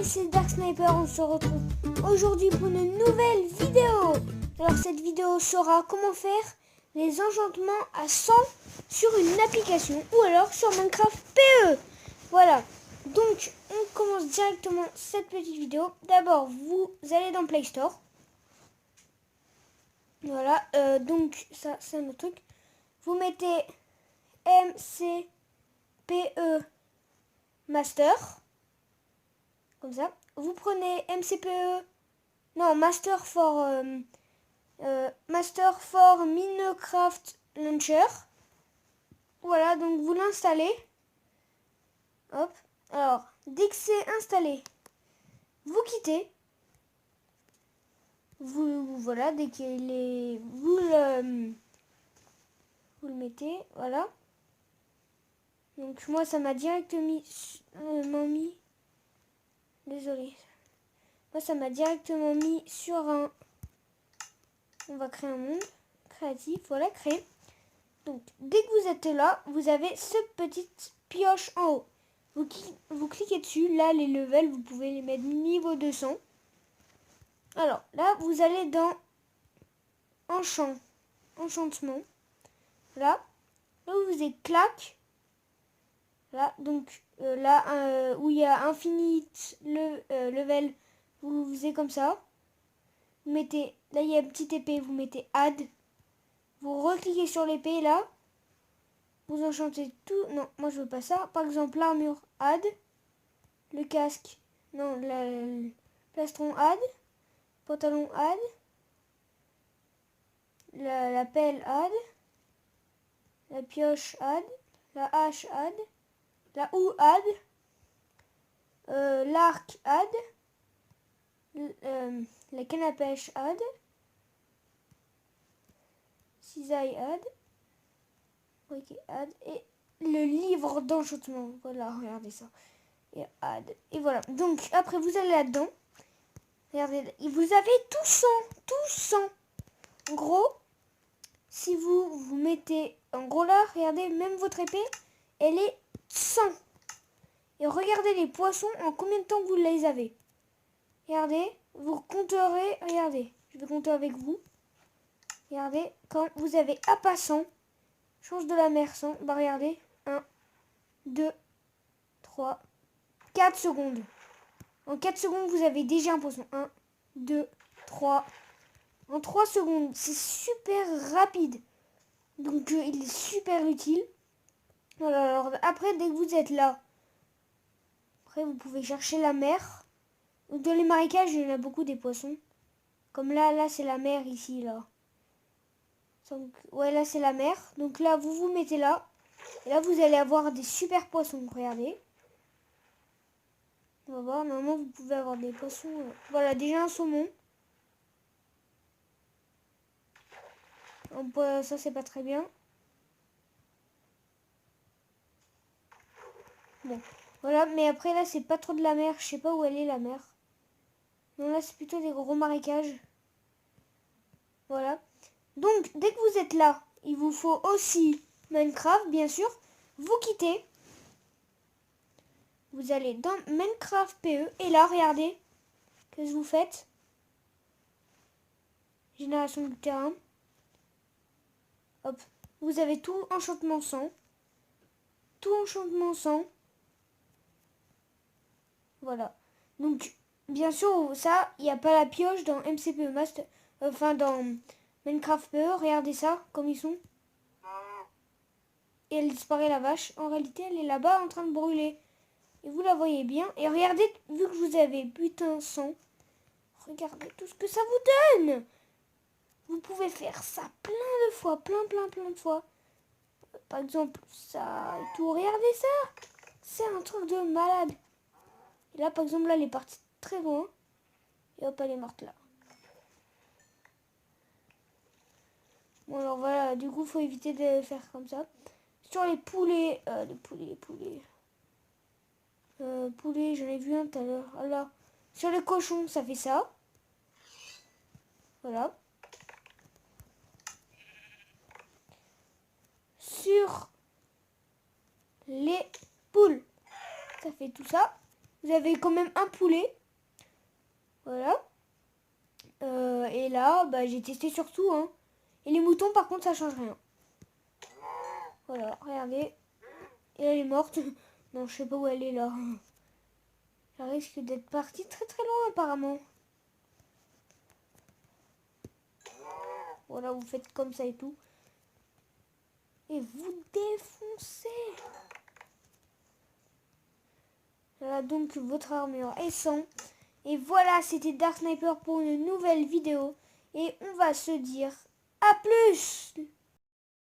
c'est Dark Sniper, on se retrouve aujourd'hui pour une nouvelle vidéo. Alors cette vidéo sera comment faire les enchantements à 100 sur une application ou alors sur Minecraft PE. Voilà, donc on commence directement cette petite vidéo. D'abord vous allez dans Play Store. Voilà, donc ça c'est un autre truc. Vous mettez MCPE Master. Comme ça. Vous prenez MCPE. Non, Master for Minecraft Launcher. Voilà, donc vous l'installez. Hop. Alors, dès que c'est installé, vous quittez. Voilà, dès qu'il est. Vous le mettez. Voilà. Donc moi ça m'a directement mis. Désolé. Moi, ça m'a directement mis sur un... On va créer un monde créatif. Voilà, créer. Donc, dès que vous êtes là, vous avez cette petite pioche en haut. Vous cliquez dessus. Là, les levels, vous pouvez les mettre niveau 200. Alors, là, vous allez dans Enchantement. Là vous êtes clac. Là, donc, là, où il y a infinite level, vous faisiez comme ça. Vous mettez, là il y a une petite épée, vous mettez add. Vous recliquez sur l'épée là. Vous enchantez tout. Non, moi je veux pas ça. Par exemple, l'armure add. Le casque. Non, le plastron add. Pantalon add. La pelle add. La pioche add. La hache add. La houe add. L'arc add. La canne à pêche add. Cisaille add. Ok, add. Et le livre d'enchantement. Voilà, regardez ça. Et add. Et voilà. Donc, après, vous allez là-dedans. Regardez. Et vous avez tout 100. Tout 100. En gros, si vous mettez... En gros, là, regardez, même votre épée, elle est 100. Et regardez les poissons, en combien de temps vous les avez. Regardez. Vous compterez. Regardez. Je vais compter avec vous. Regardez. Quand vous avez à pas 100... Change de la mer 100. Bah regardez. 1, 2, 3, 4 secondes. En 4 secondes, vous avez déjà un poisson. 1, 2, 3. En 3 secondes. C'est super rapide. Donc il est super utile. Voilà, alors après, dès que vous êtes là, après vous pouvez chercher la mer. Donc dans les marécages, il y en a beaucoup des poissons. Comme là c'est la mer ici, là. Donc, ouais, là c'est la mer. Donc là, vous vous mettez là. Et là, vous allez avoir des super poissons. Regardez. On va voir. Normalement, vous pouvez avoir des poissons. Voilà, déjà un saumon. Ça, c'est pas très bien. Bon. Voilà, mais après, là, c'est pas trop de la mer. Je sais pas où elle est, la mer. Non, là, c'est plutôt des gros marécages. Voilà. Donc, dès que vous êtes là, il vous faut aussi Minecraft, bien sûr. Vous quittez. Vous allez dans Minecraft PE. Et là, regardez. Qu'est-ce que vous faites? Génération du terrain. Hop. Vous avez tout enchantement 100. Tout enchantement 100. Voilà. Donc, bien sûr, ça, il n'y a pas la pioche dans MCPE Master. Enfin, dans Minecraft PE. Regardez ça, comme ils sont. Et elle disparaît, la vache. En réalité, elle est là-bas en train de brûler. Et vous la voyez bien. Et regardez, vu que vous avez putain 100, regardez tout ce que ça vous donne. Vous pouvez faire ça plein de fois. Plein de fois. Par exemple, ça et tout. Regardez ça. C'est un truc de malade. Et là, par exemple, là, elle est partie très loin. Et hop, elle est morte là. Bon, alors voilà. Du coup, il faut éviter de faire comme ça. Sur les poulets. Poulet, j'en ai vu un tout à l'heure. Alors, sur les cochons, ça fait ça. Voilà. Sur les poules, ça fait tout ça. Vous avez quand même un poulet. Voilà. Et là, bah, j'ai testé sur tout. Hein. Et les moutons, par contre, ça change rien. Voilà, regardez. Et elle est morte. Non, je sais pas où elle est là. Elle risque d'être partie très très loin apparemment. Voilà, vous faites comme ça et tout. Et vous défoncez. Voilà donc votre armure est 100. Et voilà, c'était Dark Sniper pour une nouvelle vidéo. Et on va se dire à plus.